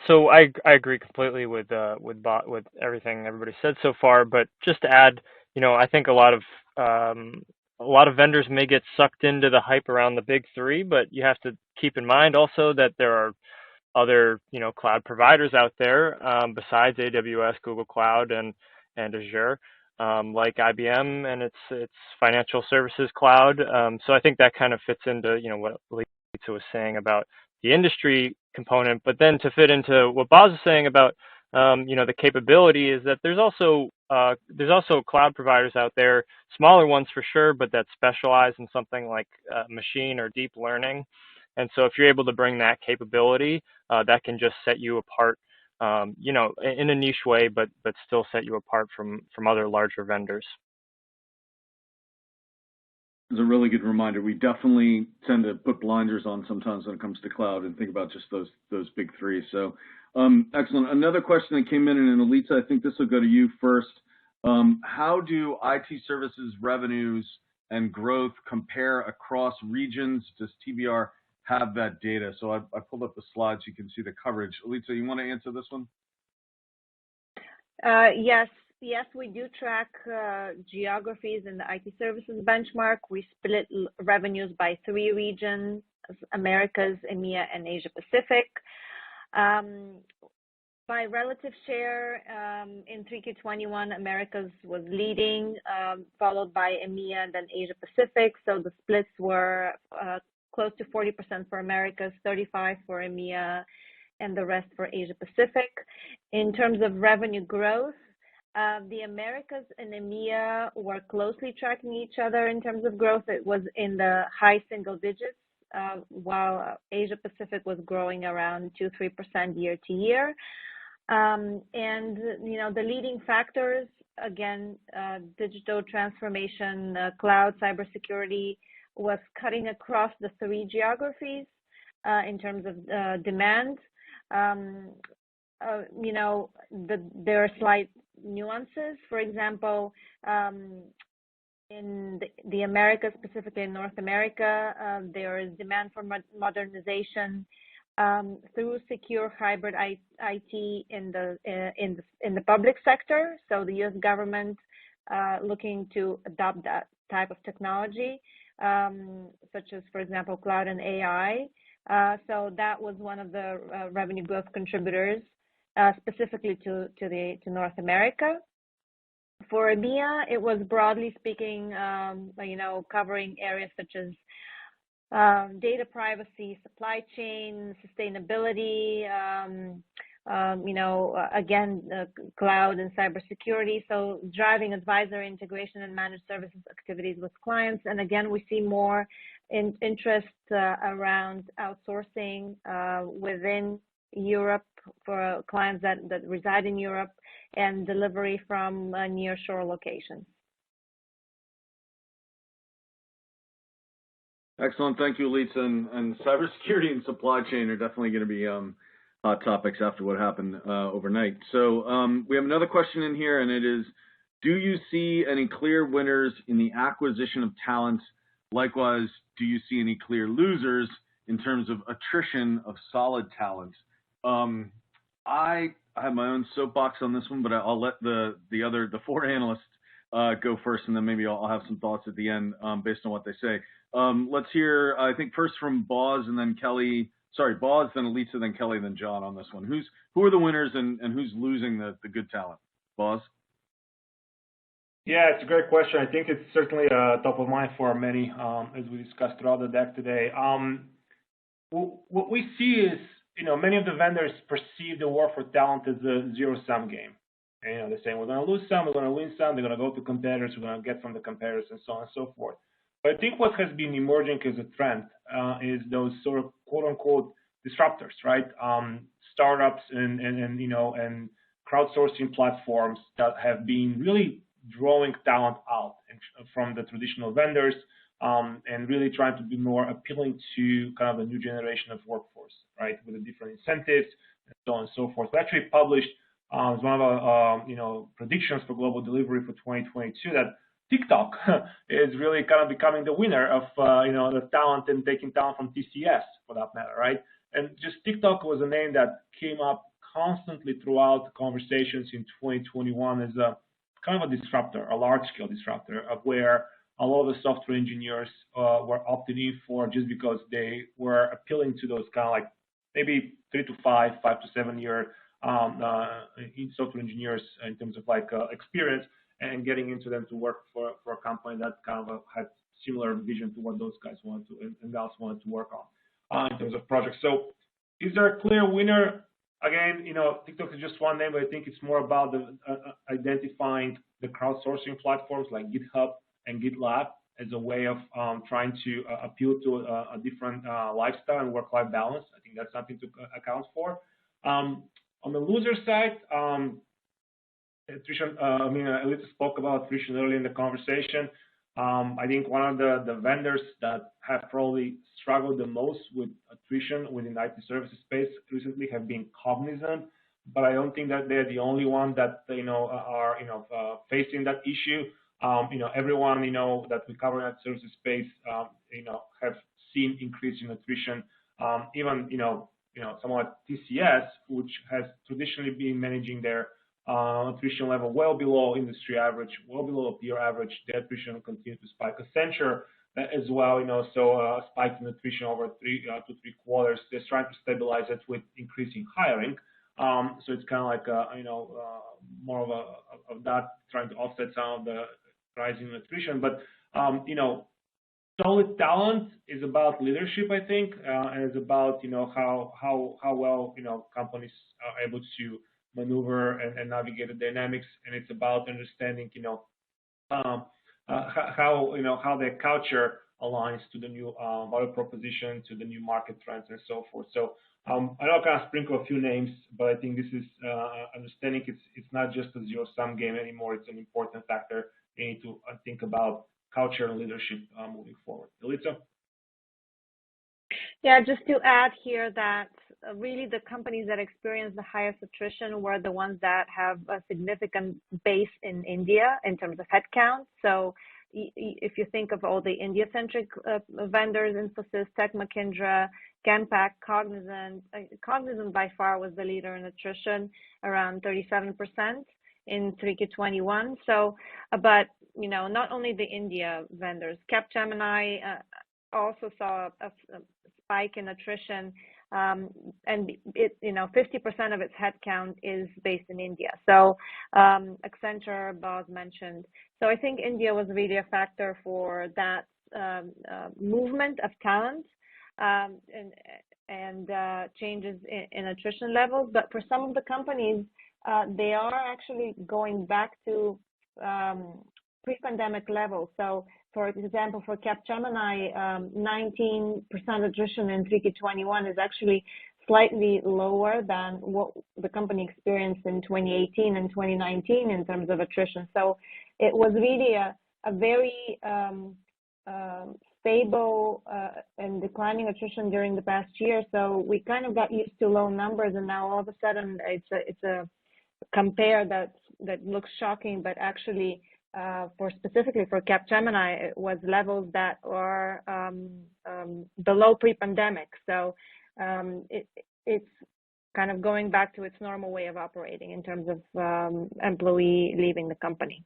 So I agree completely with everything everybody said so far. But just to add, I think a lot of vendors may get sucked into the hype around the big three, but you have to keep in mind also that there are other cloud providers out there besides AWS, Google Cloud, and Azure, like IBM and its financial services cloud. So I think that kind of fits into what Elitsa was saying about the industry component, but then to fit into what Boz is saying about the capability is that there's also cloud providers out there, smaller ones for sure, but that specialize in something like machine or deep learning. And so if you're able to bring that capability, that can just set you apart, in a niche way, but still set you apart from other larger vendors. It's a really good reminder. We definitely tend to put blinders on sometimes when it comes to cloud and think about just those big three. So excellent. Another question that came in, and Elitsa, I think this will go to you first. How do IT services revenues and growth compare across regions? Does TBR have that data? So I pulled up the slides. You can see the coverage. Elitsa, you want to answer this one? Yes, we do track geographies in the IT services benchmark. We split revenues by 3 regions, Americas, EMEA, and Asia Pacific. By relative share, in 3Q21, Americas was leading, followed by EMEA and then Asia Pacific. So the splits were close to 40% for Americas, 35% for EMEA, and the rest for Asia Pacific. In terms of revenue growth, the Americas and EMEA were closely tracking each other in terms of growth. It was in the high single digits, while Asia Pacific was growing around 2-3% year to year. And the leading factors, again, digital transformation, cloud, cybersecurity was cutting across the three geographies in terms of demand. There are slight nuances. For example, in the Americas, specifically in North America, there is demand for modernization through secure hybrid IT in the public sector. So the U.S. government looking to adopt that type of technology, such as, for example, cloud and AI. So that was one of the revenue growth contributors, specifically to North America. For EMEA, it was broadly speaking, covering areas such as data privacy, supply chain, sustainability, cloud and cybersecurity. So driving advisory integration and managed services activities with clients. And again, we see more interest around outsourcing within Europe for clients that reside in Europe and delivery from nearshore locations. Excellent. Thank you, Elitsa. And cybersecurity and supply chain are definitely going to be hot topics after what happened overnight. So we have another question in here, and it is, do you see any clear winners in the acquisition of talent? Likewise, do you see any clear losers in terms of attrition of solid talent? I have my own soapbox on this one, but I'll let the four analysts go first, and then maybe I'll have some thoughts at the end based on what they say. Let's hear, I think, first from Boz and then Kelly. Sorry, Boz, then Elitsa, then Kelly, then John on this one. Who are the winners and who's losing the good talent? Boz? Yeah, it's a great question. I think it's certainly top of mind for many, as we discussed throughout the deck today. What we see is, many of the vendors perceive the war for talent as a zero-sum game. And, they're saying, we're going to lose some, we're going to win some, they're going to go to competitors, we're going to get from the competitors, and so on and so forth. But I think what has been emerging as a trend is those sort of quote-unquote disruptors, right? Startups and crowdsourcing platforms that have been really drawing talent out from the traditional vendors and really trying to be more appealing to kind of the new generation of workforce, right? With the different incentives and so on and so forth. We actually published as one of our predictions for global delivery for 2022 that TikTok is really kind of becoming the winner of the talent and taking talent from TCS for that matter, right? And just TikTok was a name that came up constantly throughout the conversations in 2021 as a kind of a disruptor, a large-scale disruptor, of where a lot of the software engineers were opting in for just because they were appealing to those kind of like maybe 3 to 5, 5 to 7 year software engineers in terms of like experience, and getting into them to work for a company that kind of had similar vision to what those guys wanted to and gals wanted to work on in terms of projects. So is there a clear winner? Again, TikTok is just one name, but I think it's more about the identifying the crowdsourcing platforms like GitHub and GitLab as a way of trying to appeal to a different lifestyle and work-life balance. I think that's something to account for. On the loser side, attrition, Elitsa spoke about attrition earlier in the conversation. I think one of the vendors that have probably struggled the most with attrition within the IT services space recently have been Cognizant, but I don't think that they're the only one that are facing that issue. Everyone that we cover in that services space have seen increase in attrition. Even someone like TCS, which has traditionally been managing their attrition level well below industry average, well below peer average, their attrition continues to spike. Accenture as well, so a spike in attrition over 3 to 3 quarters. They're trying to stabilize it with increasing hiring. So it's kind of like, more of that, trying to offset some of the rising attrition. But, solid talent is about leadership, I think, and it's about, how well, companies are able to maneuver and navigate the dynamics. And it's about understanding, how their culture aligns to the new value proposition, to the new market trends, and so forth. So I know I kind of sprinkle a few names, but I think this is understanding it's not just a zero-sum game anymore. It's an important factor. You need to think about culture and leadership moving forward. Elitsa? Yeah, just to add here that really the companies that experience the highest attrition were the ones that have a significant base in India in terms of headcount. So if you think of all the India-centric vendors, Infosys, Tech Mahindra, Genpact, Cognizant by far was the leader in attrition, around 37% in 3Q21. So, but not only the India vendors, Capgemini also saw a spike in attrition, and it 50% of its headcount is based in India. So Accenture, Boz mentioned. So I think India was really a factor for that movement of talent and changes in attrition levels. But for some of the companies, they are actually going back to pre-pandemic levels. So, for example, for Capgemini, 19% attrition in 3Q21 is actually slightly lower than what the company experienced in 2018 and 2019 in terms of attrition. So it was really a very stable and declining attrition during the past year. So we kind of got used to low numbers, and now all of a sudden it's a compare that looks shocking, but actually specifically for Capgemini, it was levels that are below pre-pandemic. So it's kind of going back to its normal way of operating in terms of employee leaving the company.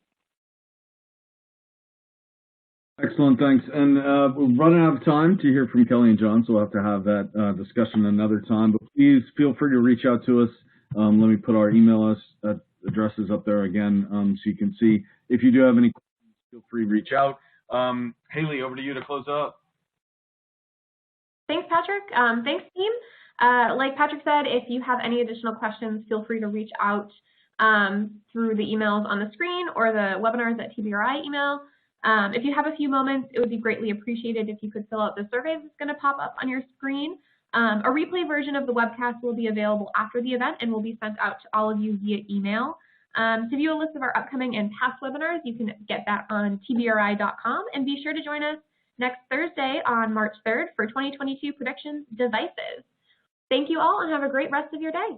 Excellent, thanks. And we're running out of time to hear from Kelly and John, so we'll have to have that discussion another time. But please feel free to reach out to us. Let me put our email addresses up there again so you can see. If you do have any questions, feel free to reach out. Haley, over to you to close up. Thanks, Patrick. Thanks, team. Like Patrick said, if you have any additional questions, feel free to reach out through the emails on the screen or the webinars@TBRI email. If you have a few moments, it would be greatly appreciated if you could fill out the survey that's going to pop up on your screen. A replay version of the webcast will be available after the event and will be sent out to all of you via email. To view a list of our upcoming and past webinars, you can get that on tbri.com, and be sure to join us next Thursday on March 3rd for 2022 Predictions Devices. Thank you all and have a great rest of your day.